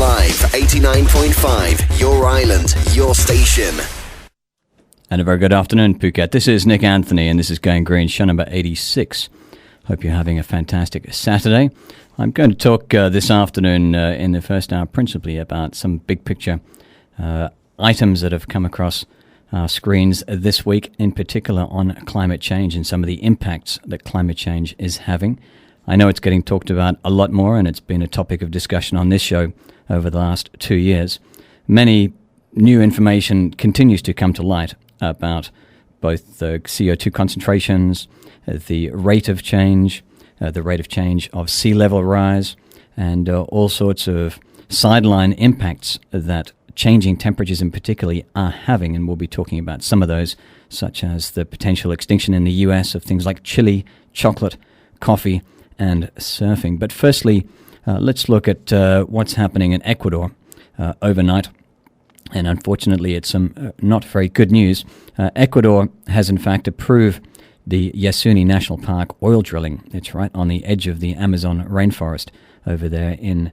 Live 89.5, your island, your station. And a very good afternoon, Phuket. This is Nick Anthony, and this is Going Green, show number 86. Hope you're having a fantastic Saturday. I'm going to talk this afternoon in the first hour principally about some big picture items that have come across our screens this week, in particular on climate change and some of the impacts that climate change is having. I know it's getting talked about a lot more, and it's been a topic of discussion on this show over the last 2 years. Many new information continues to come to light about both the CO2 concentrations, the rate of change of sea level rise, and all sorts of sideline impacts that changing temperatures in particular are having, and we'll be talking about some of those, such as the potential extinction in the US of things like chili, chocolate, coffee, and surfing. But firstly, let's look at what's happening in Ecuador overnight. And unfortunately, it's some not very good news. Ecuador has in fact approved the Yasuni National Park oil drilling. It's right on the edge of the Amazon rainforest over there in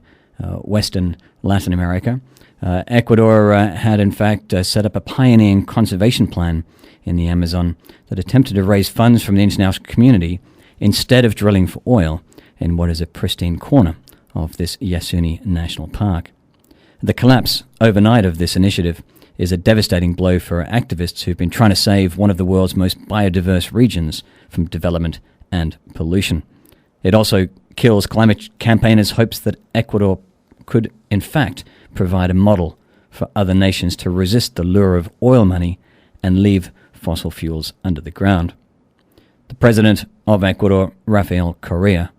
western Latin America. Ecuador had in fact set up a pioneering conservation plan in the Amazon that attempted to raise funds from the international community instead of drilling for oil in what is a pristine corner of this Yasuni National Park. The collapse overnight of this initiative is a devastating blow for activists who've been trying to save one of the world's most biodiverse regions from development and pollution. It also kills climate campaigners' hopes that Ecuador could, in fact, provide a model for other nations to resist the lure of oil money and leave fossil fuels under the ground. The president of Ecuador, Rafael Correa,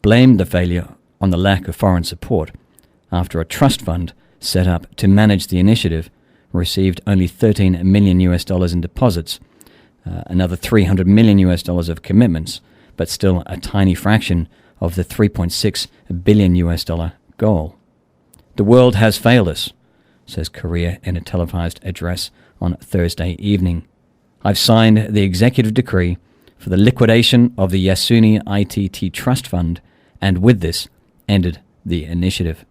blamed the failure on the lack of foreign support after a trust fund set up to manage the initiative received only $13 million in deposits, another $300 million of commitments, but still a tiny fraction of the $3.6 billion goal. The world has failed us, says Correa in a televised address on Thursday evening. I've signed the executive decree for the liquidation of the Yasuni ITT Trust Fund, and with this, ended the initiative.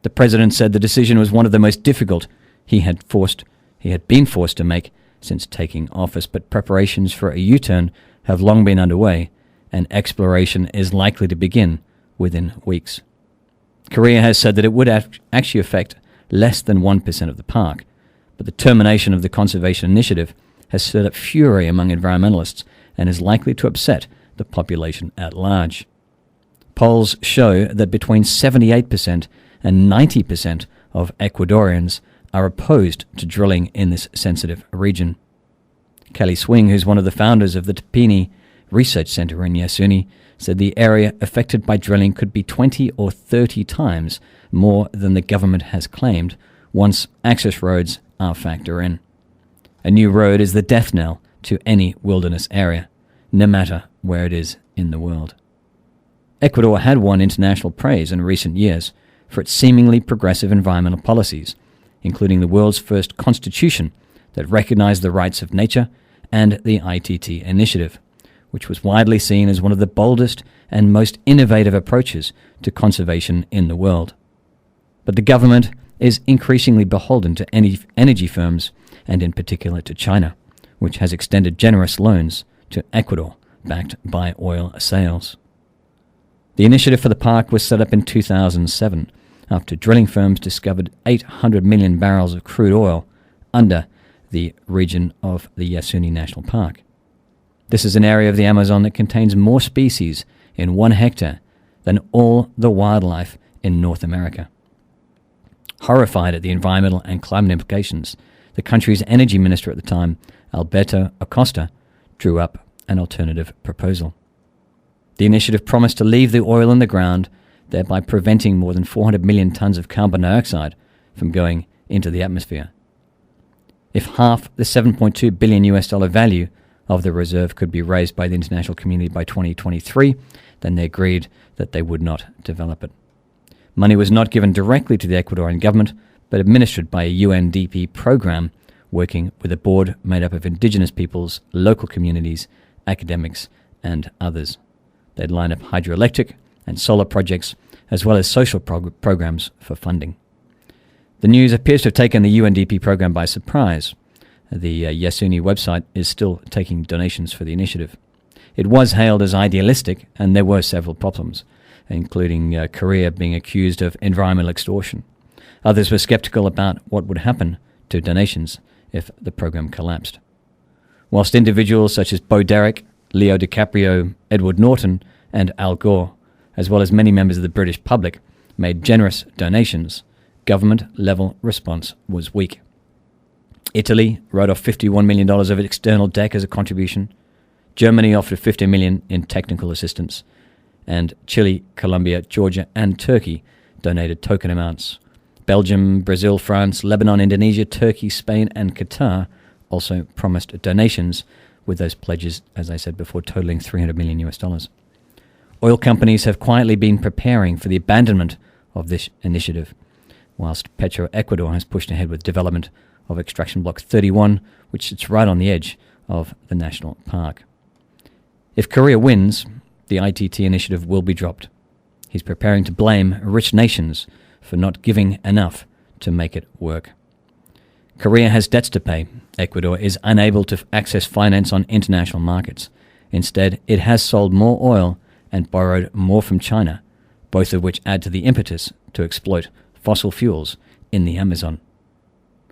The president said the decision was one of the most difficult he had been forced to make since taking office, but preparations for a U-turn have long been underway, and exploration is likely to begin within weeks. Korea has said that it would actually affect less than 1% of the park, but the termination of the conservation initiative has stirred up fury among environmentalists and is likely to upset the population at large. Polls show that between 78% and 90% of Ecuadorians are opposed to drilling in this sensitive region. Kelly Swing, who's one of the founders of the Tepini Research Center in Yasuni, said the area affected by drilling could be 20 or 30 times more than the government has claimed once access roads are factored in. A new road is the death knell to any wilderness area, no matter where it is in the world. Ecuador had won international praise in recent years for its seemingly progressive environmental policies, including the world's first constitution that recognized the rights of nature and the ITT initiative, which was widely seen as one of the boldest and most innovative approaches to conservation in the world. But the government is increasingly beholden to energy firms, and in particular to China, which has extended generous loans to Ecuador, backed by oil sales. The initiative for the park was set up in 2007 after drilling firms discovered 800 million barrels of crude oil under the region of the Yasuni National Park. This is an area of the Amazon that contains more species in 1 hectare than all the wildlife in North America. Horrified at the environmental and climate implications, the country's energy minister at the time, Alberto Acosta, drew up an alternative proposal. The initiative promised to leave the oil in the ground, thereby preventing more than 400 million tons of carbon dioxide from going into the atmosphere. If half the $7.2 billion value of the reserve could be raised by the international community by 2023, then they agreed that they would not develop it. Money was not given directly to the Ecuadorian government, but administered by a UNDP program working with a board made up of indigenous peoples, local communities, academics, and others. They'd line up hydroelectric and solar projects as well as social programs for funding. The news appears to have taken the UNDP program by surprise. The Yasuni website is still taking donations for the initiative. It was hailed as idealistic, and there were several problems, including Korea being accused of environmental extortion. Others were skeptical about what would happen to donations if the program collapsed. Whilst individuals such as Bo Derek, Leo DiCaprio, Edward Norton, and Al Gore, as well as many members of the British public, made generous donations, government-level response was weak. Italy wrote off $51 million of external debt as a contribution. Germany offered $50 million in technical assistance. And Chile, Colombia, Georgia, and Turkey donated token amounts. Belgium, Brazil, France, Lebanon, Indonesia, Turkey, Spain, and Qatar also promised donations, with those pledges, as I said before, totaling $300 million US. Oil companies have quietly been preparing for the abandonment of this initiative, whilst Ecuador has pushed ahead with development of Extraction Block 31, which sits right on the edge of the national park. If Korea wins, the ITT initiative will be dropped. He's preparing to blame rich nations for not giving enough to make it work. Korea has debts to pay. Ecuador is unable to access finance on international markets. Instead, it has sold more oil and borrowed more from China, both of which add to the impetus to exploit fossil fuels in the Amazon.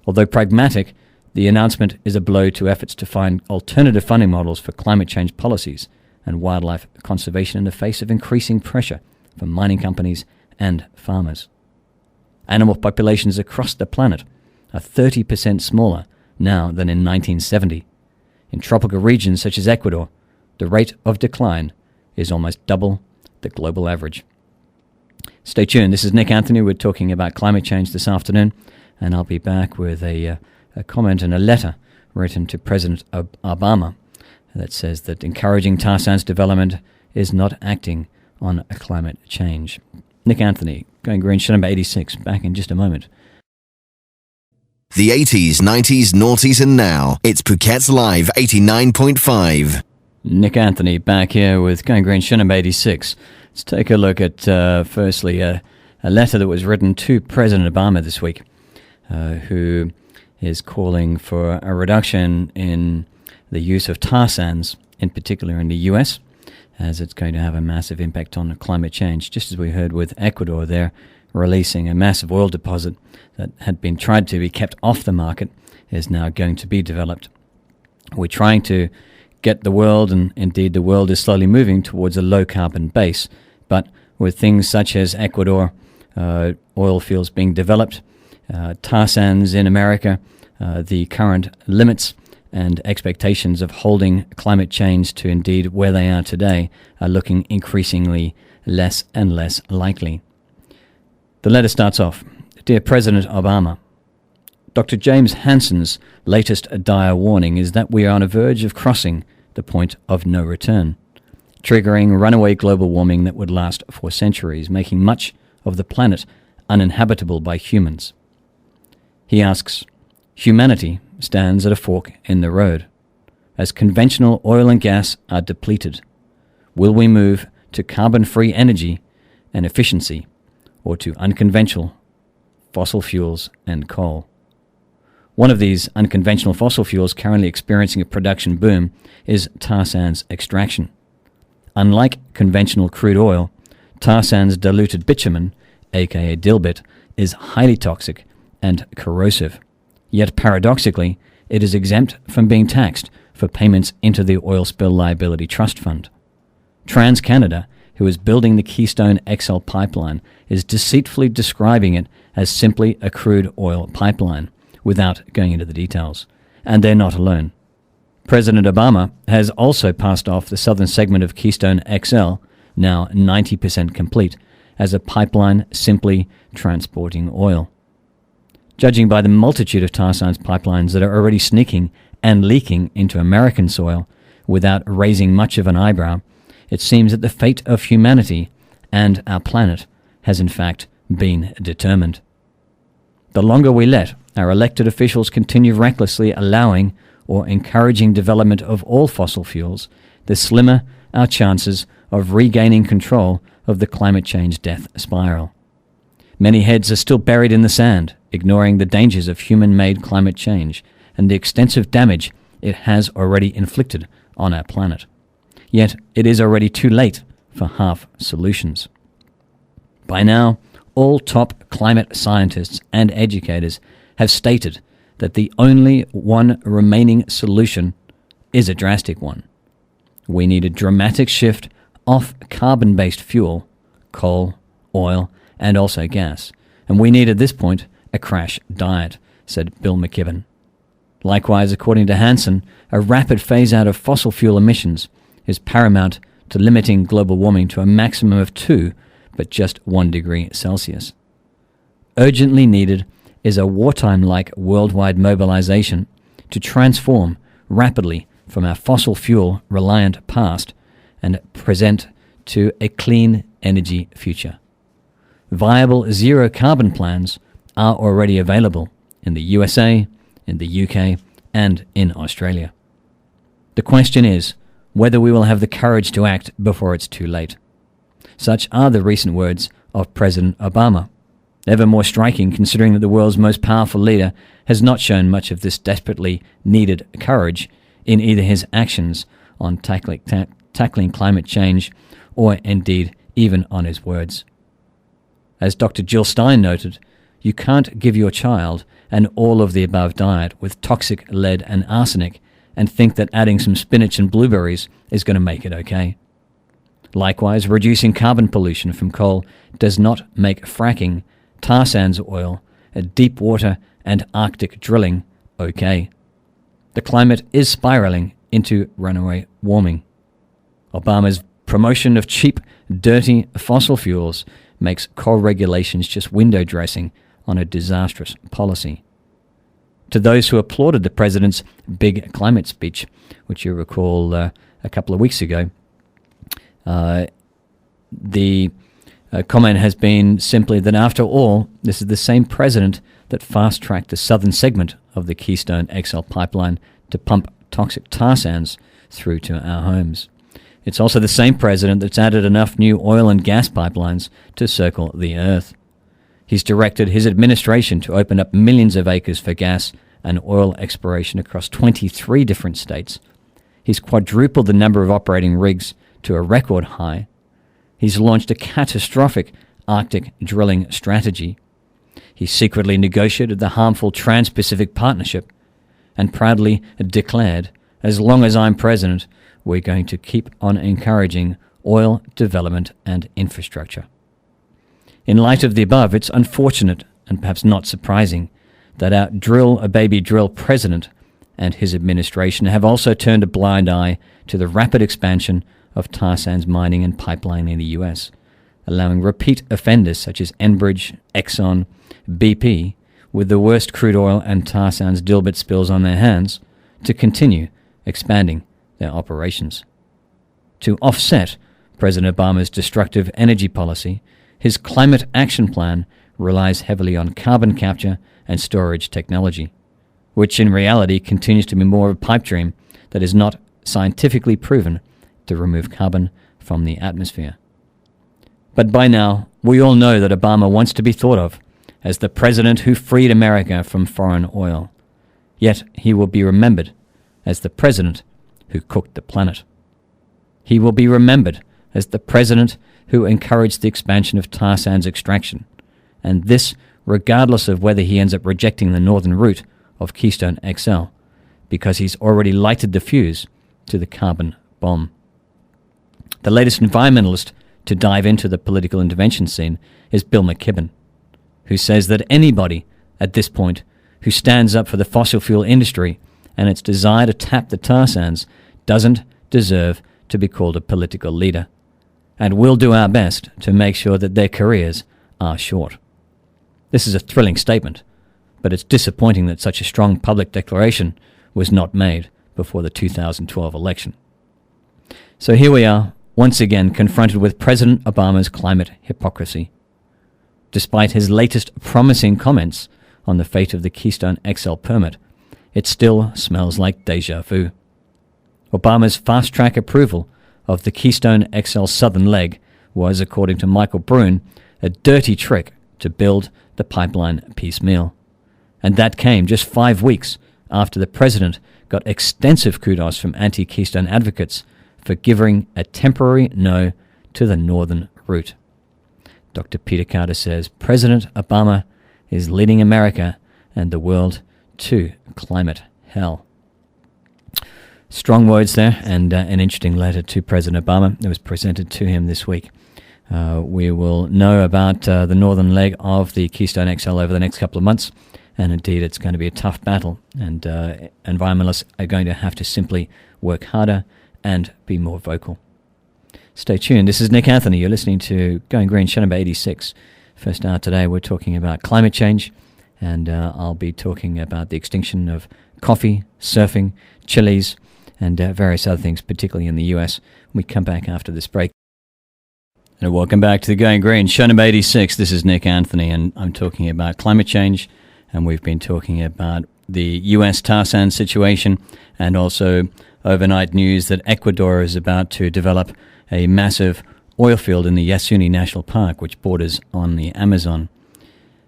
Although pragmatic, the announcement is a blow to efforts to find alternative funding models for climate change policies and wildlife conservation in the face of increasing pressure from mining companies and farmers. Animal populations across the planet are 30% smaller now than in 1970. In tropical regions such as Ecuador, the rate of decline is almost double the global average. Stay tuned. This is Nick Anthony. We're talking about climate change this afternoon, and I'll be back with a comment and a letter written to President Obama that says that encouraging tar sands development is not acting on a climate change. Nick Anthony, Going Green, show number 86, back in just a moment. The 80s, 90s, noughties and now. It's Phuket's Live 89.5. Nick Anthony back here with Going Green, show number 86. Let's take a look at, firstly, a letter that was written to President Obama this week, who is calling for a reduction in the use of tar sands, in particular in the U.S., as it's going to have a massive impact on climate change. Just as we heard with Ecuador, they're releasing a massive oil deposit that had been tried to be kept off the market, is now going to be developed. We're trying to get the world, and indeed the world is slowly moving towards a low-carbon base, but with things such as Ecuador, oil fields being developed, tar sands in America, the current limits and expectations of holding climate change to indeed where they are today are looking increasingly less and less likely. The letter starts off, Dear President Obama, Dr. James Hansen's latest dire warning is that we are on the verge of crossing the point of no return, triggering runaway global warming that would last for centuries, making much of the planet uninhabitable by humans. He asks, humanity stands at a fork in the road. As conventional oil and gas are depleted, will we move to carbon-free energy and efficiency, or to unconventional fossil fuels and coal? One of these unconventional fossil fuels currently experiencing a production boom is tar sands extraction. Unlike conventional crude oil, tar sands diluted bitumen, aka dilbit, is highly toxic and corrosive. Yet paradoxically, it is exempt from being taxed for payments into the Oil Spill Liability Trust Fund. TransCanada, who is building the Keystone XL pipeline, is deceitfully describing it as simply a crude oil pipeline, without going into the details. And they're not alone. President Obama has also passed off the southern segment of Keystone XL, now 90% complete, as a pipeline simply transporting oil. Judging by the multitude of tar sands pipelines that are already sneaking and leaking into American soil without raising much of an eyebrow, it seems that the fate of humanity and our planet has in fact been determined. The longer we let our elected officials continue recklessly allowing or encouraging development of all fossil fuels, the slimmer our chances of regaining control of the climate change death spiral. Many heads are still buried in the sand, ignoring the dangers of human-made climate change and the extensive damage it has already inflicted on our planet. Yet it is already too late for half solutions. By now, all top climate scientists and educators have stated that the only one remaining solution is a drastic one. We need a dramatic shift off carbon-based fuel, coal, oil, and also gas. And we need at this point a crash diet, said Bill McKibben. Likewise, according to Hansen, a rapid phase-out of fossil fuel emissions is paramount to limiting global warming to a maximum of 2, but just 1 degree Celsius. Urgently needed is a wartime-like worldwide mobilization to transform rapidly from our fossil fuel-reliant past and present to a clean energy future. Viable zero-carbon plans are already available in the USA, in the UK, and in Australia. The question is whether we will have the courage to act before it's too late. Such are the recent words of President Obama, ever more striking considering that the world's most powerful leader has not shown much of this desperately needed courage in either his actions on tackling climate change or indeed even on his words. As Dr. Jill Stein noted, you can't give your child an all-of-the-above diet with toxic lead and arsenic and think that adding some spinach and blueberries is going to make it okay. Likewise, reducing carbon pollution from coal does not make fracking, tar sands oil, deep water and Arctic drilling okay. The climate is spiraling into runaway warming. Obama's promotion of cheap, dirty fossil fuels makes coal regulations just window dressing on a disastrous policy. To those who applauded the president's big climate speech, which you recall a couple of weeks ago, the comment has been simply that after all, this is the same president that fast-tracked the southern segment of the Keystone XL pipeline to pump toxic tar sands through to our homes. It's also the same president that's added enough new oil and gas pipelines to circle the earth. He's directed his administration to open up millions of acres for gas and oil exploration across 23 different states. He's quadrupled the number of operating rigs to a record high. He's launched a catastrophic Arctic drilling strategy. He secretly negotiated the harmful Trans-Pacific Partnership and proudly declared, as long as I'm president, we're going to keep on encouraging oil development and infrastructure. In light of the above, it's unfortunate and perhaps not surprising that our baby drill president and his administration have also turned a blind eye to the rapid expansion of tar sands mining and pipelining in the US, allowing repeat offenders such as Enbridge, Exxon, BP, with the worst crude oil and tar sands dilbit spills on their hands, to continue expanding their operations. To offset President Obama's destructive energy policy, his climate action plan relies heavily on carbon capture and storage technology, which in reality continues to be more of a pipe dream that is not scientifically proven to remove carbon from the atmosphere. But by now, we all know that Obama wants to be thought of as the president who freed America from foreign oil. Yet he will be remembered as the president who cooked the planet. He will be remembered as the president who encouraged the expansion of tar sands extraction, and this regardless of whether he ends up rejecting the northern route of Keystone XL, because he's already lighted the fuse to the carbon bomb. The latest environmentalist to dive into the political intervention scene is Bill McKibben, who says that anybody at this point who stands up for the fossil fuel industry and its desire to tap the tar sands doesn't deserve to be called a political leader, and we'll do our best to make sure that their careers are short. This is a thrilling statement, but it's disappointing that such a strong public declaration was not made before the 2012 election. So here we are, once again confronted with President Obama's climate hypocrisy. Despite his latest promising comments on the fate of the Keystone XL permit, it still smells like déjà vu. Obama's fast-track approval of the Keystone XL southern leg was, according to Michael Brune, a dirty trick to build the pipeline piecemeal. And that came just 5 weeks after the president got extensive kudos from anti-Keystone advocates for giving a temporary no to the northern route. Dr. Peter Carter says President Obama is leading America and the world to climate hell. Strong words there, and an interesting letter to President Obama that was presented to him this week. We will know about the northern leg of the Keystone XL over the next couple of months, and indeed it's going to be a tough battle, and environmentalists are going to have to simply work harder and be more vocal. Stay tuned. This is Nick Anthony. You're listening to Going Green, show number 86. First hour today, we're talking about climate change, and I'll be talking about the extinction of coffee, surfing, chilies, and various other things, particularly in the US. We come back after this break. And welcome back to the Going Green, show number 86. This is Nick Anthony, and I'm talking about climate change, and we've been talking about the US tar sand situation, and also overnight news that Ecuador is about to develop a massive oil field in the Yasuni National Park, which borders on the Amazon.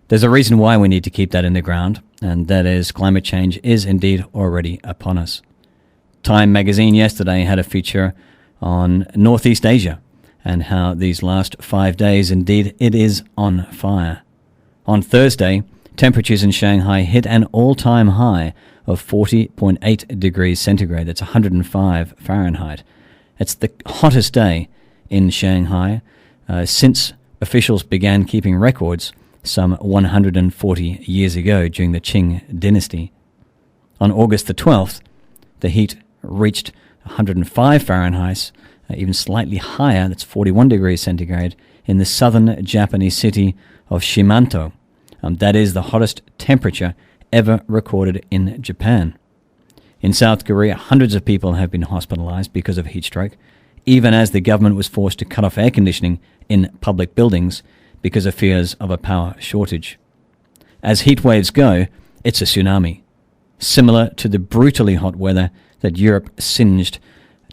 There's a reason why we need to keep that in the ground, and that is climate change is indeed already upon us. Time magazine yesterday had a feature on Northeast Asia and how these last 5 days, indeed, it is on fire. On Thursday, temperatures in Shanghai hit an all-time high of 40.8 degrees centigrade. That's 105 Fahrenheit. It's the hottest day in Shanghai since officials began keeping records some 140 years ago during the Qing dynasty. On August the 12th, the heat reached 105 Fahrenheit, even slightly higher, that's 41 degrees centigrade, in the southern Japanese city of Shimanto. That is the hottest temperature ever recorded in Japan. In South Korea, hundreds of people have been hospitalized because of heat stroke, even as the government was forced to cut off air conditioning in public buildings because of fears of a power shortage. As heat waves go, it's a tsunami, similar to the brutally hot weather that Europe singed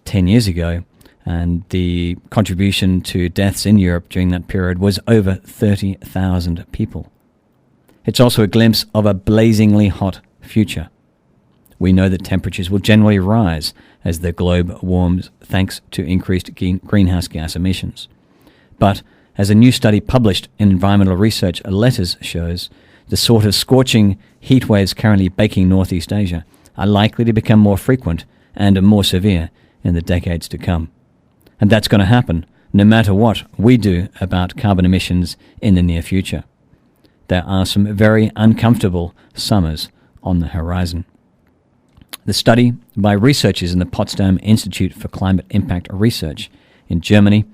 10 years ago, and the contribution to deaths in Europe during that period was over 30,000 people. It's also a glimpse of a blazingly hot future. We know that temperatures will generally rise as the globe warms thanks to increased greenhouse gas emissions. But as a new study published in Environmental Research Letters shows, the sort of scorching heat waves currently baking Northeast Asia are likely to become more frequent and more severe in the decades to come. And that's going to happen no matter what we do about carbon emissions in the near future. There are some very uncomfortable summers on the horizon. The study by researchers in the Potsdam Institute for Climate Impact Research in Germany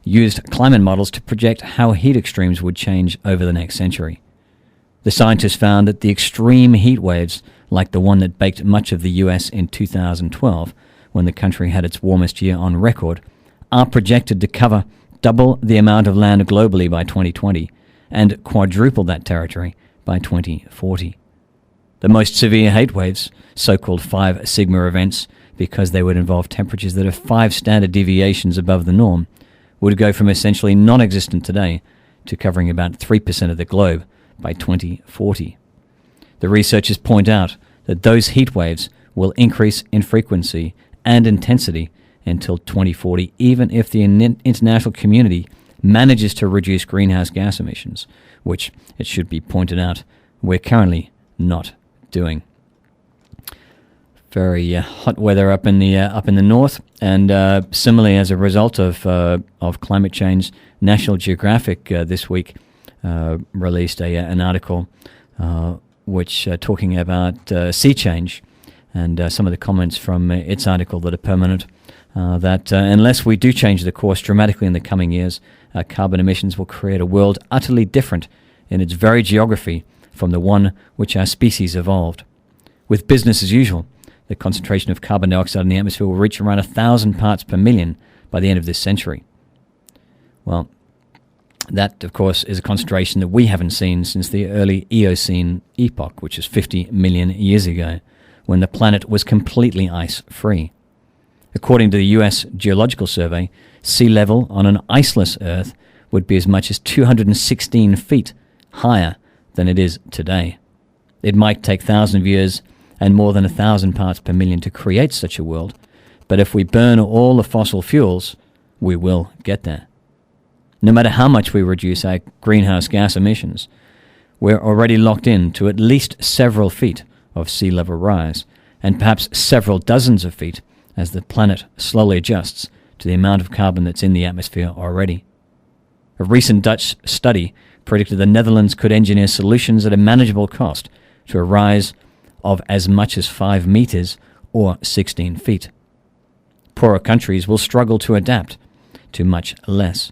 used climate models to project how heat extremes would change over the next century. The scientists found that the extreme heat waves, like the one that baked much of the US in 2012, when the country had its warmest year on record, are projected to cover double the amount of land globally by 2020 and quadruple that territory by 2040. The most severe heat waves, so-called 5 sigma events, because they would involve temperatures that are 5 standard deviations above the norm, would go from essentially non-existent today to covering about 3% of the globe by 2040. The researchers point out that those heat waves will increase in frequency and intensity until 2040, even if the international community manages to reduce greenhouse gas emissions, which, it should be pointed out, we're currently not doing. Very hot weather up in the north, and similarly, as a result of climate change, National Geographic this week released an article which talking about sea change, and some of the comments from its article that are permanent. That unless we do change the course dramatically in the coming years, carbon emissions will create a world utterly different in its very geography from the one which our species evolved. With business as usual, the concentration of carbon dioxide in the atmosphere will reach around 1,000 parts per million by the end of this century. Well, that, of course, is a concentration that we haven't seen since the early Eocene epoch, which is 50 million years ago, when the planet was completely ice-free. According to the U.S. Geological Survey, sea level on an iceless Earth would be as much as 216 feet higher than it is today. It might take thousands of years and more than 1,000 parts per million to create such a world, but if we burn all the fossil fuels, we will get there. No matter how much we reduce our greenhouse gas emissions, we're already locked in to at least several feet of sea level rise, and perhaps several dozens of feet as the planet slowly adjusts to the amount of carbon that's in the atmosphere already. A recent Dutch study predicted the Netherlands could engineer solutions at a manageable cost to a rise of as much as 5 meters or 16 feet. Poorer countries will struggle to adapt to much less.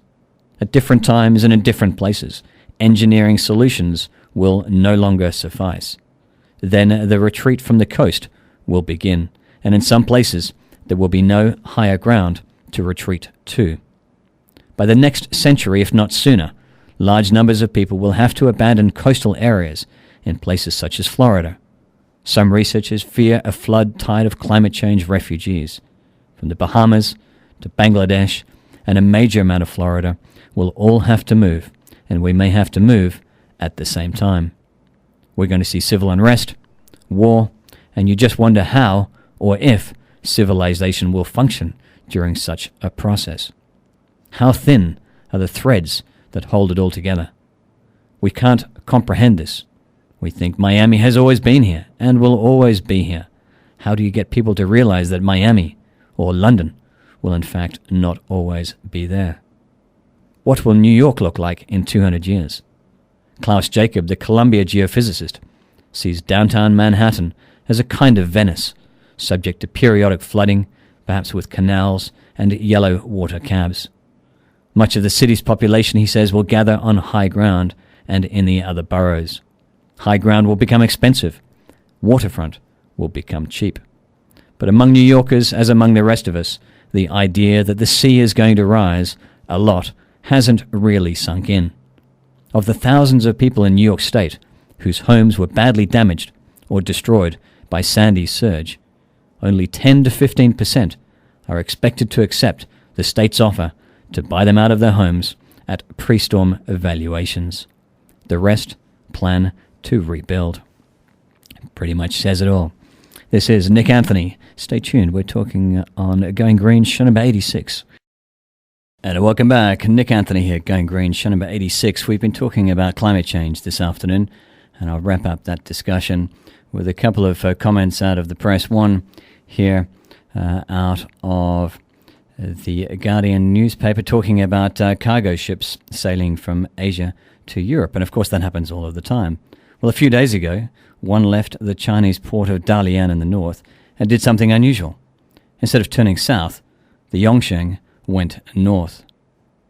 At different times and in different places, engineering solutions will no longer suffice. Then the retreat from the coast will begin, and in some places there will be no higher ground to retreat to. By the next century, if not sooner, large numbers of people will have to abandon coastal areas in places such as Florida. Some researchers fear a flood tide of climate change refugees. From the Bahamas to Bangladesh and a major amount of Florida will all have to move, and we may have to move at the same time. We're going to see civil unrest, war, and you just wonder how or if civilization will function during such a process. How thin are the threads that hold it all together? We can't comprehend this. We think Miami has always been here and will always be here. How do you get people to realize that Miami or London will in fact not always be there? What will New York look like in 200 years? Klaus Jacob, the Columbia geophysicist, sees downtown Manhattan as a kind of Venice, subject to periodic flooding, perhaps with canals and yellow water cabs. Much of the city's population, he says, will gather on high ground and in the other boroughs. High ground will become expensive. Waterfront will become cheap. But among New Yorkers, as among the rest of us, the idea that the sea is going to rise a lot hasn't really sunk in. Of the thousands of people in New York State whose homes were badly damaged or destroyed by Sandy's surge, only 10 to 15% are expected to accept the state's offer to buy them out of their homes at pre-storm valuations. The rest plan to rebuild. Pretty much says it all. This is Nick Anthony. Stay tuned. We're talking on Going Green, show number 86. And welcome back. Nick Anthony here, Going Green, show number 86. We've been talking about climate change this afternoon, and I'll wrap up that discussion with a couple of comments out of the press. One here out of the Guardian newspaper talking about cargo ships sailing from Asia to Europe. And of course that happens all of the time. Well, a few days ago, one left the Chinese port of Dalian in the north and did something unusual. Instead of turning south, the Yongsheng went north.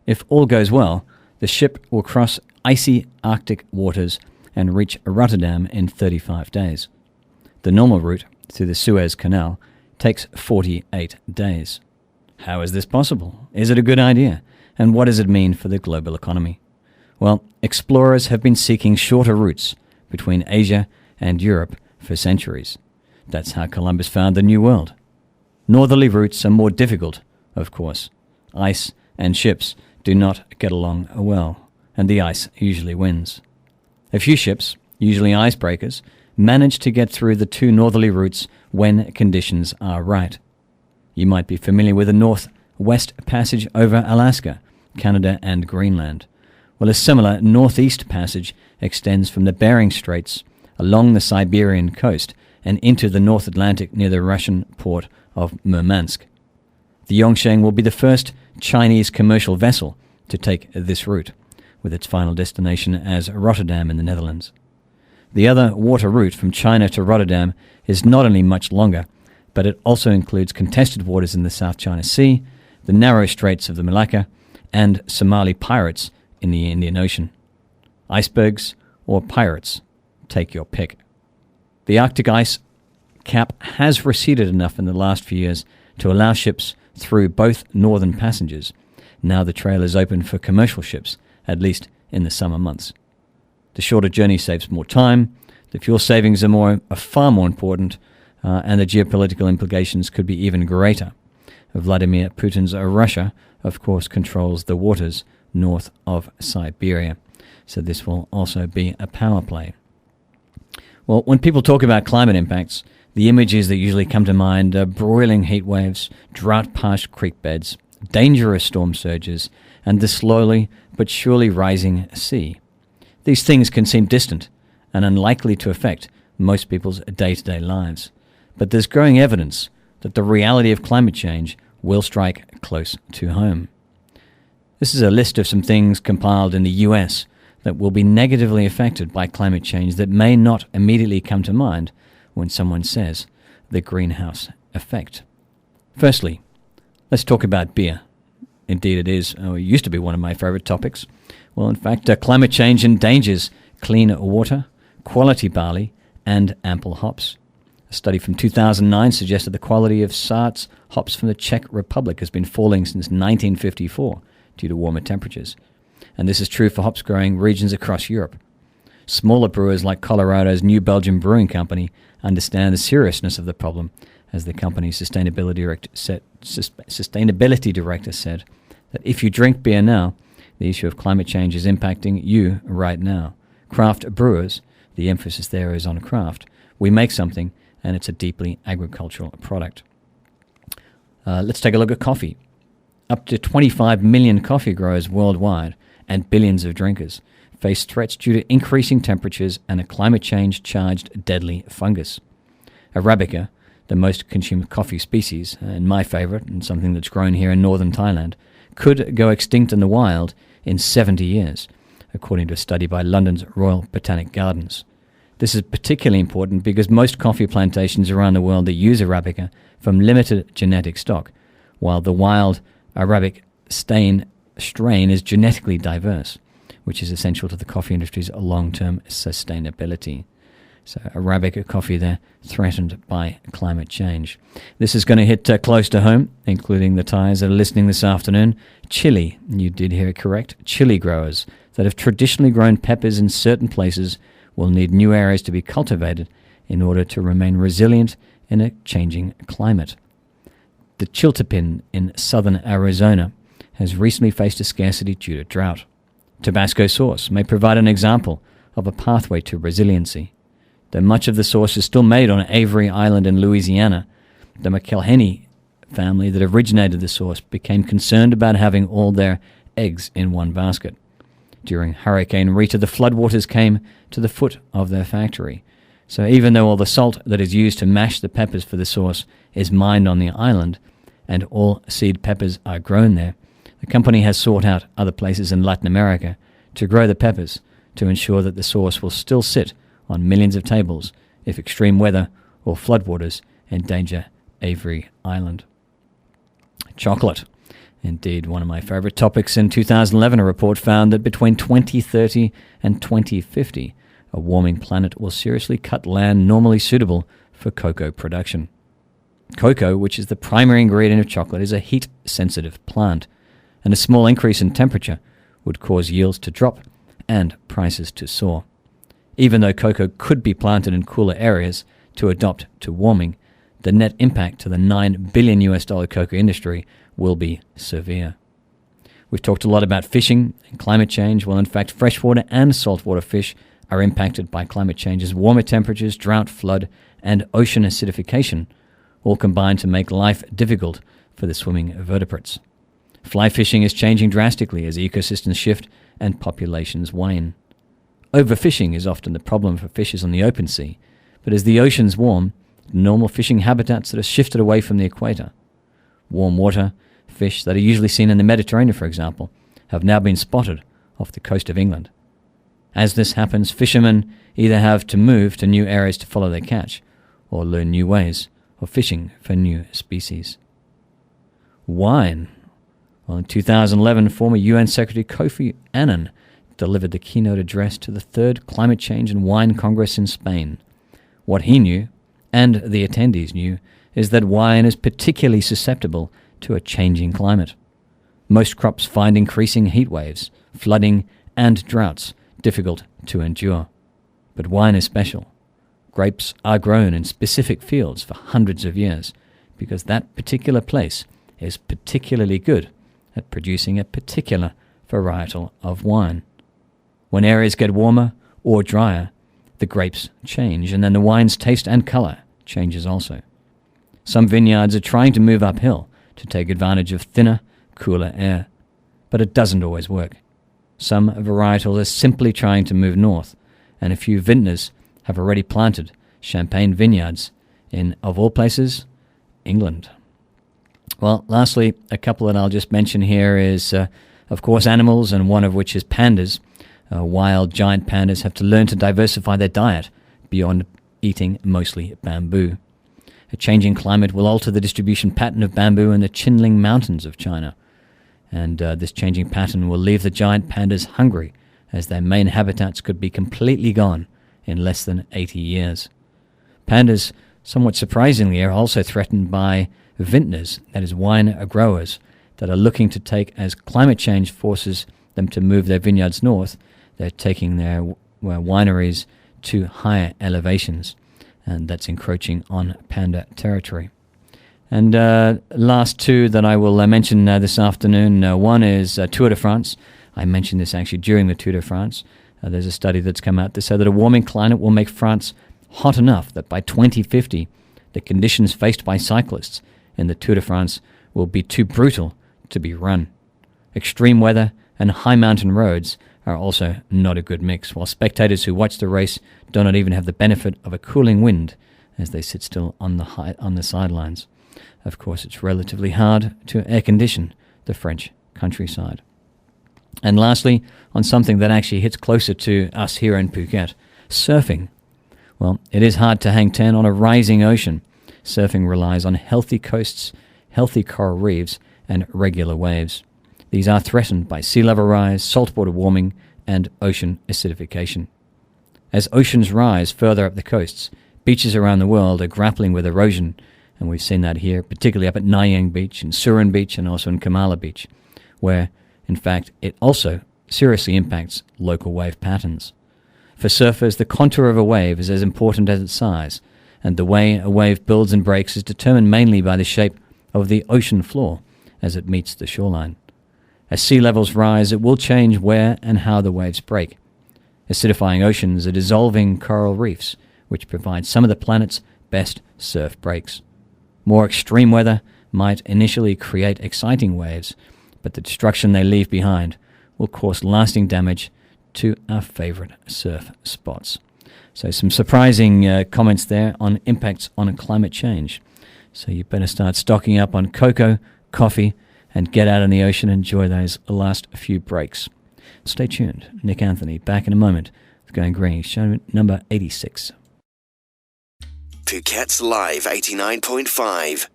If all goes well, the ship will cross icy Arctic waters and reach Rotterdam in 35 days. The normal route through the Suez Canal takes 48 days. How is this possible? Is it a good idea? And what does it mean for the global economy? Well, explorers have been seeking shorter routes between Asia and Europe for centuries. That's how Columbus found the New World. Northerly routes are more difficult, of course. Ice and ships do not get along well, and the ice usually wins. A few ships, usually icebreakers, manage to get through the two northerly routes when conditions are right. You might be familiar with the Northwest Passage over Alaska, Canada, and Greenland. Well, a similar Northeast Passage extends from the Bering Straits along the Siberian coast and into the North Atlantic near the Russian port of Murmansk. The Yongsheng will be the first Chinese commercial vessel to take this route, with its final destination as Rotterdam in the Netherlands. The other water route from China to Rotterdam is not only much longer, but it also includes contested waters in the South China Sea, the narrow straits of the Malacca, and Somali pirates in the Indian Ocean. Icebergs or pirates, take your pick. The Arctic ice cap has receded enough in the last few years to allow ships through both northern passages. Now the trail is open for commercial ships, at least in the summer months. The shorter journey saves more time, the fuel savings are far more important, and the geopolitical implications could be even greater. Vladimir Putin's Russia, of course, controls the waters north of Siberia. So this will also be a power play. Well, when people talk about climate impacts, the images that usually come to mind are broiling heat waves, drought-parched creek beds, dangerous storm surges, and the slowly but surely rising sea. These things can seem distant and unlikely to affect most people's day-to-day lives. But there's growing evidence that the reality of climate change will strike close to home. This is a list of some things compiled in the US that will be negatively affected by climate change that may not immediately come to mind when someone says the greenhouse effect. Firstly, let's talk about beer. Indeed it is, or it used to be one of my favorite topics. Well, in fact, climate change endangers clean water, quality barley, and ample hops. A study from 2009 suggested the quality of Saaz hops from the Czech Republic has been falling since 1954 due to warmer temperatures. And this is true for hops growing regions across Europe. Smaller brewers like Colorado's New Belgium Brewing Company understand the seriousness of the problem, as the company's sustainability director said that if you drink beer now, the issue of climate change is impacting you right now. Craft brewers, the emphasis there is on craft. We make something, and it's a deeply agricultural product. Let's take a look at coffee. Up to 25 million coffee growers worldwide and billions of drinkers face threats due to increasing temperatures and a climate change-charged deadly fungus. Arabica, the most consumed coffee species, and my favorite, and something that's grown here in northern Thailand, could go extinct in the wild in 70 years, according to a study by London's Royal Botanic Gardens. This is particularly important because most coffee plantations around the world that use Arabica from limited genetic stock, while the wild Arabic strain is genetically diverse, which is essential to the coffee industry's long-term sustainability. So Arabica coffee there, threatened by climate change. This is going to hit close to home, including the Thais that are listening this afternoon. Chili, you did hear it correct, chili growers that have traditionally grown peppers in certain places will need new areas to be cultivated in order to remain resilient in a changing climate. The chiltepin in southern Arizona has recently faced a scarcity due to drought. Tabasco sauce may provide an example of a pathway to resiliency. Though much of the sauce is still made on Avery Island in Louisiana, the McElhenney family that originated the sauce became concerned about having all their eggs in one basket. During Hurricane Rita, the floodwaters came to the foot of their factory. So even though all the salt that is used to mash the peppers for the sauce is mined on the island, and all seed peppers are grown there, the company has sought out other places in Latin America to grow the peppers to ensure that the sauce will still sit on millions of tables if extreme weather or floodwaters endanger Avery Island. Chocolate. Indeed, one of my favorite topics. In 2011, a report found that between 2030 and 2050, a warming planet will seriously cut land normally suitable for cocoa production. Cocoa, which is the primary ingredient of chocolate, is a heat-sensitive plant, and a small increase in temperature would cause yields to drop and prices to soar. Even though cocoa could be planted in cooler areas to adapt to warming, the net impact to the $9 billion cocoa industry will be severe. We've talked a lot about fishing and climate change. Well, in fact, freshwater and saltwater fish are impacted by climate change as warmer temperatures, drought, flood, and ocean acidification all combine to make life difficult for the swimming vertebrates. Fly fishing is changing drastically as ecosystems shift and populations wane. Overfishing is often the problem for fishes on the open sea, but as the oceans warm, normal fishing habitats that are shifted away from the equator. Warm water fish that are usually seen in the Mediterranean, for example, have now been spotted off the coast of England. As this happens, fishermen either have to move to new areas to follow their catch or learn new ways of fishing for new species. Wine. Well, in 2011, former UN Secretary Kofi Annan delivered the keynote address to the third Climate Change and Wine Congress in Spain. What he knew, and the attendees knew, is that wine is particularly susceptible to a changing climate. Most crops find increasing heat waves, flooding, and droughts difficult to endure. But wine is special. Grapes are grown in specific fields for hundreds of years because that particular place is particularly good at producing a particular varietal of wine. When areas get warmer or drier, the grapes change, and then the wine's taste and color changes also. Some vineyards are trying to move uphill to take advantage of thinner, cooler air, but it doesn't always work. Some varietals are simply trying to move north, and a few vintners have already planted champagne vineyards in, of all places, England. Well, lastly, a couple that I'll just mention here is, of course, animals, and one of which is pandas. Wild giant pandas have to learn to diversify their diet beyond eating mostly bamboo. A changing climate will alter the distribution pattern of bamboo in the Qinling Mountains of China, and this changing pattern will leave the giant pandas hungry, as their main habitats could be completely gone in less than 80 years. Pandas, somewhat surprisingly, are also threatened by vintners, that is, wine growers, that are looking to take, as climate change forces them to move their vineyards north, they're taking their wineries to higher elevations, and that's encroaching on panda territory. And last two that I will mention this afternoon, one is Tour de France. I mentioned this actually during the Tour de France. There's a study that's come out that said that a warming climate will make France hot enough that by 2050, the conditions faced by cyclists in the Tour de France will be too brutal to be run. Extreme weather and high mountain roads are also not a good mix, while spectators who watch the race do not even have the benefit of a cooling wind as they sit still on the sidelines. Of course, it's relatively hard to air condition the French countryside. And lastly, on something that actually hits closer to us here in Phuket, surfing. Well, it is hard to hang 10 on a rising ocean. Surfing relies on healthy coasts, healthy coral reefs, and regular waves. These are threatened by sea level rise, saltwater warming, and ocean acidification. As oceans rise further up the coasts, beaches around the world are grappling with erosion, and we've seen that here, particularly up at Nanyang Beach, in Surin Beach, and also in Kamala Beach, where, in fact, it also seriously impacts local wave patterns. For surfers, the contour of a wave is as important as its size, and the way a wave builds and breaks is determined mainly by the shape of the ocean floor as it meets the shoreline. As sea levels rise, it will change where and how the waves break. Acidifying oceans are dissolving coral reefs, which provide some of the planet's best surf breaks. More extreme weather might initially create exciting waves, but the destruction they leave behind will cause lasting damage to our favorite surf spots. So some surprising comments there on impacts on climate change. So you better start stocking up on cocoa, coffee, and get out in the ocean and enjoy those last few breaks. Stay tuned. Nick Anthony, back in a moment with Going Green, show number 86. Phuket's Live 89.5.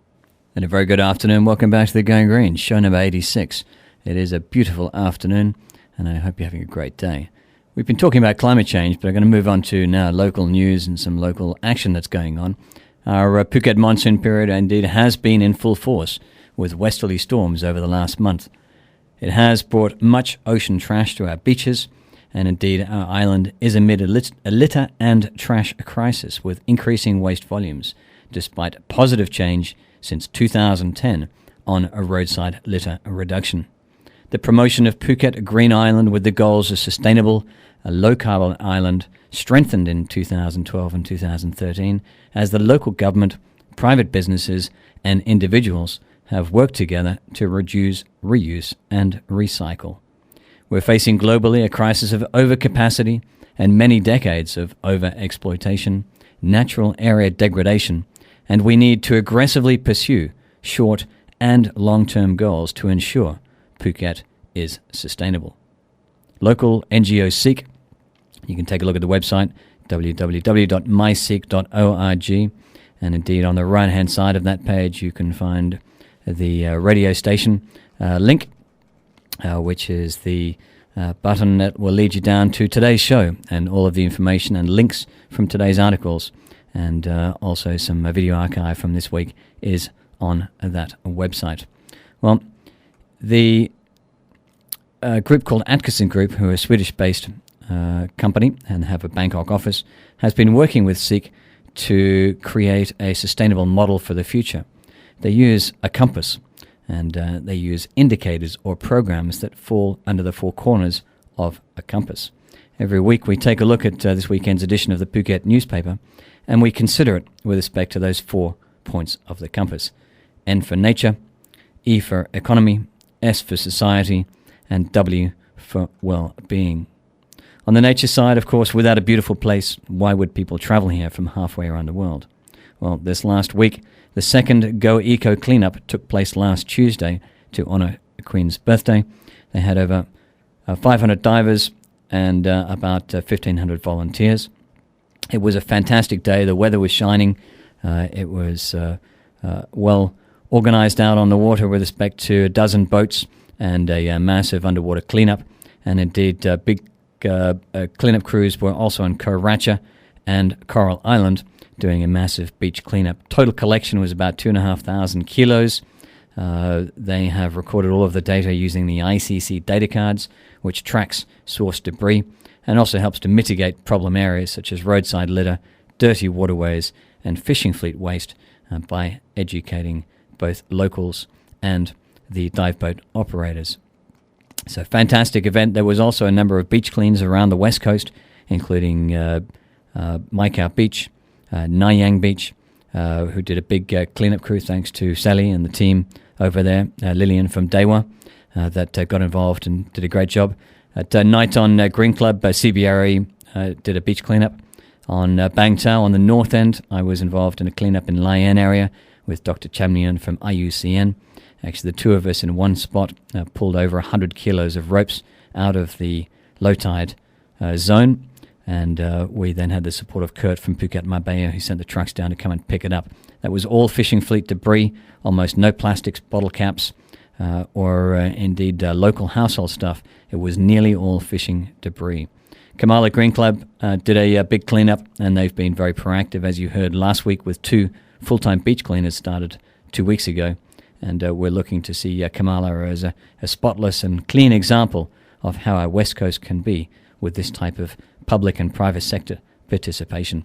And a very good afternoon. Welcome back to the Going Green, show number 86. It is a beautiful afternoon, and I hope you're having a great day. We've been talking about climate change, but I'm going to move on to now local news and some local action that's going on. Our Phuket monsoon period indeed has been in full force, with westerly storms over the last month. It has brought much ocean trash to our beaches, and indeed our island is amid a litter and trash crisis with increasing waste volumes, despite positive change since 2010 on a roadside litter reduction. The promotion of Phuket a green island with the goals of sustainable, a low-carbon island, strengthened in 2012 and 2013 as the local government, private businesses and individuals have worked together to reduce, reuse and recycle. We're facing globally a crisis of overcapacity and many decades of overexploitation, natural area degradation, and we need to aggressively pursue short and long-term goals to ensure Phuket is sustainable. Local NGO Seek, you can take a look at the website www.myseek.org, and indeed on the right-hand side of that page you can find the radio station link, which is the button that will lead you down to today's show and all of the information and links from today's articles, and also some video archive from this week is on that website. Well, the group called Atkinson Group, who are a Swedish-based company and have a Bangkok office, has been working with Seek to create a sustainable model for the future. They use a compass, and they use indicators or programs that fall under the four corners of a compass. Every week we take a look at this weekend's edition of the Phuket newspaper, and we consider it with respect to those 4 points of the compass. N for nature, E for economy, S for society, and W for well-being. On the nature side, of course, without a beautiful place, why would people travel here from halfway around the world? Well, this last week, the second Go Eco cleanup took place last Tuesday to honour the Queen's birthday. They had over 500 divers and about 1,500 volunteers. It was a fantastic day. The weather was shining. It was well organised out on the water with respect to a dozen boats and a massive underwater cleanup. And indeed, big cleanup crews were also in Karacha and Coral Island doing a massive beach cleanup. Total collection was about 2,500 kilos. They have recorded all of the data using the ICC data cards, which tracks source debris and also helps to mitigate problem areas such as roadside litter, dirty waterways, and fishing fleet waste by educating both locals and the dive boat operators. So, fantastic event. There was also a number of beach cleans around the west coast, including Maikau Beach, Nanyang Beach, who did a big cleanup crew thanks to Sally and the team over there, Lillian from Dewa, that got involved and did a great job. At night on Green Club, CBRE did a beach cleanup. On Bang Tao, on the north end, I was involved in a cleanup in Layan area with Dr. Chamnian from IUCN. Actually, the two of us in one spot pulled over 100 kilos of ropes out of the low tide zone, and we then had the support of Kurt from Phuket Marbella, who sent the trucks down to come and pick it up. That was all fishing fleet debris, almost no plastics, bottle caps, or indeed local household stuff. It was nearly all fishing debris. Kamala Green Club did a big cleanup, and they've been very proactive, as you heard last week, with 2 full-time beach cleaners started 2 weeks ago. And we're looking to see Kamala as a spotless and clean example of how our West Coast can be with this type of public and private sector participation.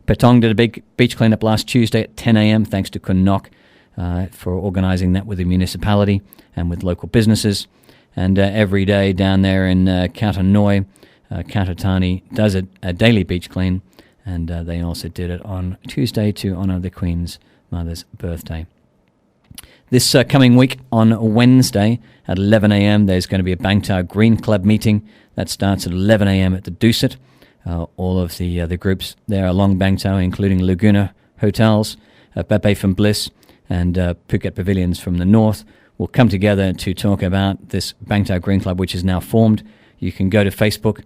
Petong did a big beach cleanup last Tuesday at 10 a.m. thanks to Kun Nok for organising that with the municipality and with local businesses. And every day down there in Kata Noi, Katatani does a daily beach clean, and they also did it on Tuesday to honour the Queen's mother's birthday. This coming week on Wednesday at 11 a.m. there's going to be a Bang Tao Green Club meeting that starts at 11 a.m. at the Dusit. All of the groups there along Bang Tao, including Laguna Hotels, Pepe from Bliss, and Phuket Pavilions from the north, will come together to talk about this Bang Tao Green Club, which is now formed. You can go to Facebook,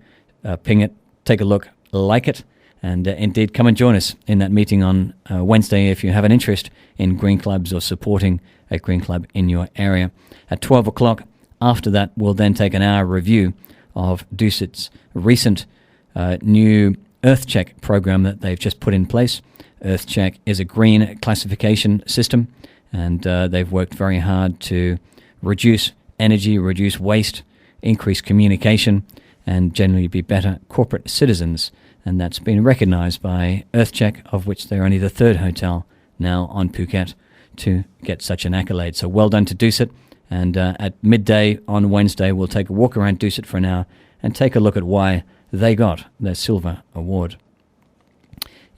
ping it, take a look, like it, and indeed come and join us in that meeting on Wednesday if you have an interest in green clubs or supporting a green club in your area. At 12 o'clock, after that, we'll then take an hour review of Dusit's recent new EarthCheck program that they've just put in place. EarthCheck is a green classification system, and they've worked very hard to reduce energy, reduce waste, increase communication, and generally be better corporate citizens. And that's been recognised by EarthCheck, of which they're only the 3rd hotel now on Phuket to get such an accolade. So well done to Dusit. And at midday on Wednesday, we'll take a walk around Dusit for an hour and take a look at why they got their silver award.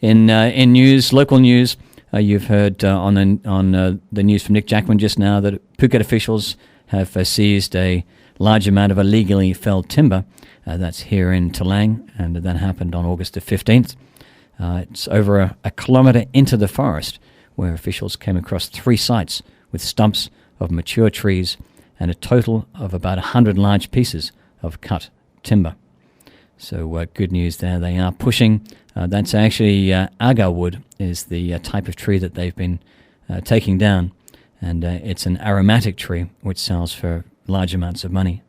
In news, local news, you've heard on the news from Nick Jackman just now that Phuket officials have seized a large amount of illegally felled timber. That's here in Talang, and that happened on August the 15th. It's over a kilometre into the forest, where officials came across 3 sites with stumps of mature trees and a total of about 100 large pieces of cut timber. So good news there. They are pushing. That's actually agar wood is the type of tree that they've been taking down, and it's an aromatic tree which sells for large amounts of money.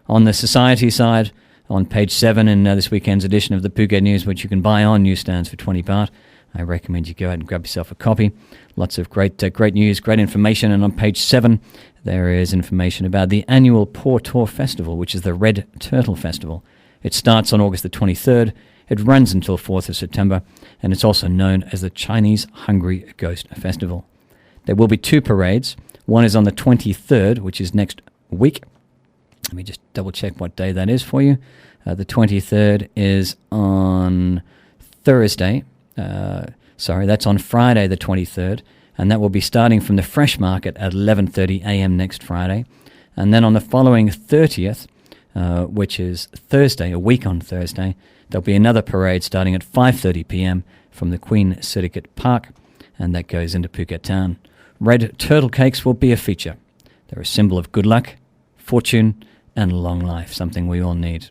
On the society side, on page 7 in this weekend's edition of the Phuket News, which you can buy on newsstands for 20 baht, I recommend you go out and grab yourself a copy. Lots of great news, great information. And on page 7, there is information about the annual Portor Festival, which is the Red Turtle Festival. It starts on August the 23rd. It runs until 4th of September, and it's also known as the Chinese Hungry Ghost Festival. There will be 2 parades, One is on the 23rd, which is next week. Let me just double check what day that is for you. The 23rd is on Thursday. That's on Friday the 23rd. And that will be starting from the Fresh Market at 11:30 a.m. next Friday. And then on the following 30th, which is Thursday, a week on Thursday, there'll be another parade starting at 5:30 p.m. from the Queen Syndicate Park, and that goes into Phuket town. Red turtle cakes will be a feature. They're a symbol of good luck, fortune, and long life, something we all need.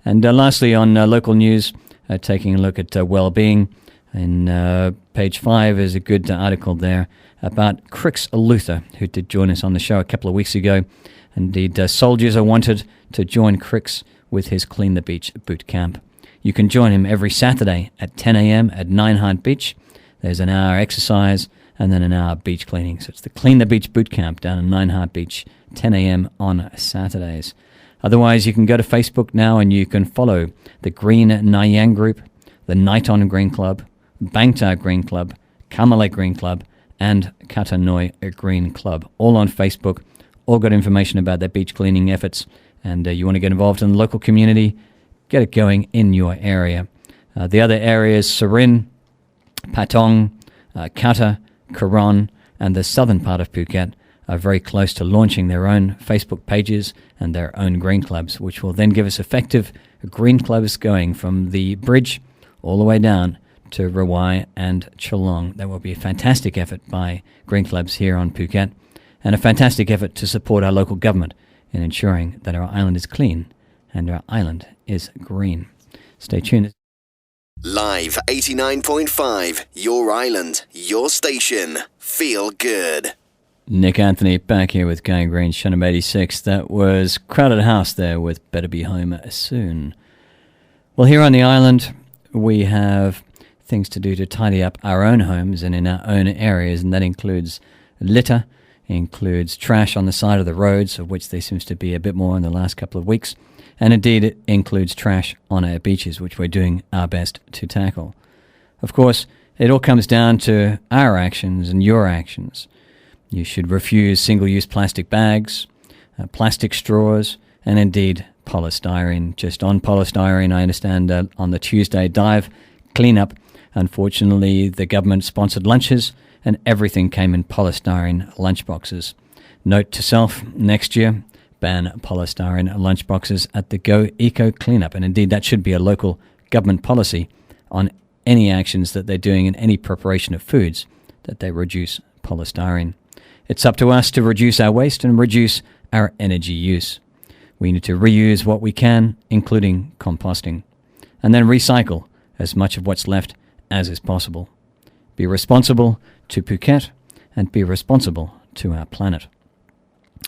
And lastly, on local news, taking a look at well-being, in page 5 is a good article there about Crix Luther, who did join us on the show a couple of weeks ago. Indeed, soldiers are wanted to join Crix with his Clean the Beach boot camp. You can join him every Saturday at 10 a.m. at Nine Heart Beach. There's an hour exercise and then an hour beach cleaning. So it's the Clean the Beach boot camp down in Nine Heart Beach, 10 a.m. on Saturdays. Otherwise, you can go to Facebook now and you can follow the Green Nayang Group, the Night On Green Club, Bangta Green Club, Kamalek Green Club, and Katanoi Green Club, all on Facebook. All got information about their beach cleaning efforts, and you want to get involved in the local community, get it going in your area. The other areas, Surin, Patong, Kata, Coron, and the southern part of Phuket are very close to launching their own Facebook pages and their own green clubs, which will then give us effective green clubs going from the bridge all the way down to Rawai and Chalong. That will be a fantastic effort by green clubs here on Phuket, and a fantastic effort to support our local government in ensuring that our island is clean and our island is green. Stay tuned. Live 89.5, your island, your station. Feel good. Nick Anthony back here with Going Green, show number 86. That was Crowded House there with Better Be Home Soon. Well, here on the island, we have things to do to tidy up our own homes and in our own areas, and that includes litter, includes trash on the side of the roads, of which there seems to be a bit more in the last couple of weeks, and indeed it includes trash on our beaches, which we're doing our best to tackle. Of course, it all comes down to our actions and your actions. You should refuse single-use plastic bags, plastic straws, and indeed polystyrene. Just on polystyrene, I understand on the Tuesday dive cleanup, unfortunately, the government-sponsored lunches and everything came in polystyrene lunchboxes. Note to self, next year, ban polystyrene lunchboxes at the Go Eco cleanup. And indeed, that should be a local government policy on any actions that they're doing in any preparation of foods, that they reduce polystyrene. It's up to us to reduce our waste and reduce our energy use. We need to reuse what we can, including composting, and then recycle as much of what's left as is possible. Be responsible to Phuket and be responsible to our planet.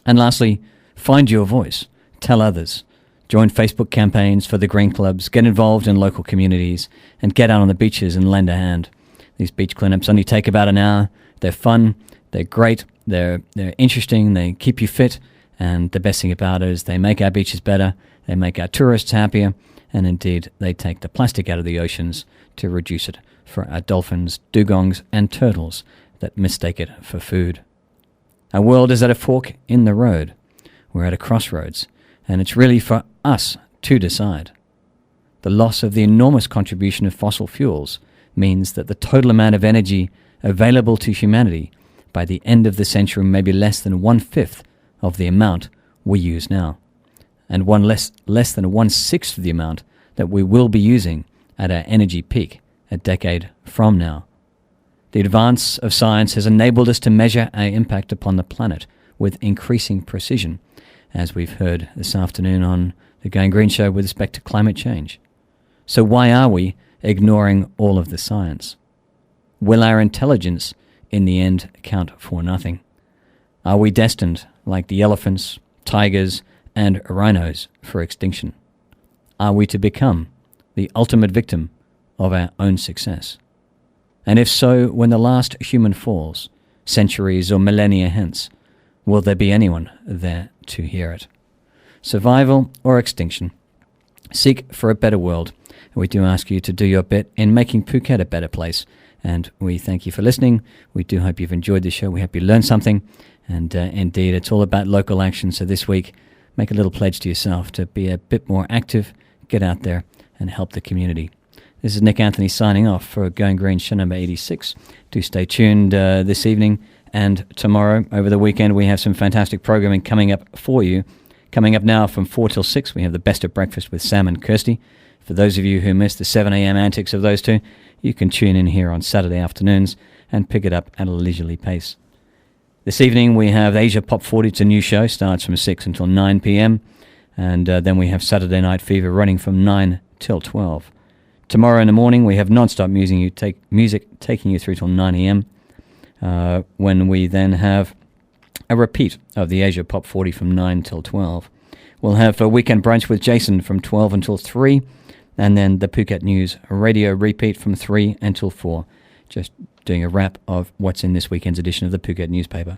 And lastly, find your voice. Tell others. Join Facebook campaigns for the green clubs, get involved in local communities, and get out on the beaches and lend a hand. These beach cleanups only take about an hour. They're fun, they're great, they're interesting, they keep you fit, and the best thing about it is they make our beaches better, they make our tourists happier, and indeed they take the plastic out of the oceans to reduce it for our dolphins, dugongs, and turtles that mistake it for food. Our world is at a fork in the road. We're at a crossroads, and it's really for us to decide. The loss of the enormous contribution of fossil fuels means that the total amount of energy available to humanity by the end of the century may be less than 1/5 of the amount we use now, and less than 1/6 of the amount that we will be using at our energy peak a decade from now. The advance of science has enabled us to measure our impact upon the planet with increasing precision, as we've heard this afternoon on the Going Green Show with respect to climate change. So why are we ignoring all of the science? Will our intelligence in the end count for nothing? Are we destined, like the elephants, tigers, and rhinos, for extinction? Are we to become the ultimate victim of our own success? And if so, when the last human falls, centuries or millennia hence, will there be anyone there to hear it? Survival or extinction? Seek for a better world. We do ask you to do your bit in making Phuket a better place. And we thank you for listening. We do hope you've enjoyed the show. We hope you learned something. And indeed, it's all about local action. So this week, make a little pledge to yourself to be a bit more active, get out there and help the community. This is Nick Anthony signing off for Going Green show number 86. Do stay tuned this evening and tomorrow. Over the weekend, we have some fantastic programming coming up for you. Coming up now from 4 till 6, we have the Best of Breakfast with Sam and Kirsty. For those of you who missed the 7 a.m. antics of those two, you can tune in here on Saturday afternoons and pick it up at a leisurely pace. This evening, we have Asia Pop 40. It's a new show, starts from 6 until 9 p.m. And then we have Saturday Night Fever running from 9 till 12. Tomorrow in the morning, we have non-stop music taking you through till 9 a.m. When we then have a repeat of the Asia Pop 40 from 9 till 12. We'll have a weekend brunch with Jason from 12 until 3, and then the Phuket News radio repeat from 3 until 4. Just doing a wrap of what's in this weekend's edition of the Phuket newspaper.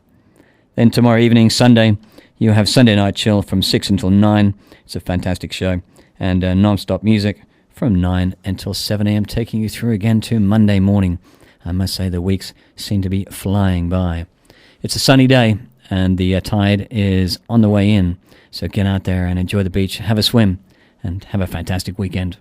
Then tomorrow evening, Sunday, you have Sunday Night Chill from 6 until 9. It's a fantastic show. And non-stop music from 9 until 7 a.m., taking you through again to Monday morning. I must say the weeks seem to be flying by. It's a sunny day, and the tide is on the way in. So get out there and enjoy the beach, have a swim, and have a fantastic weekend.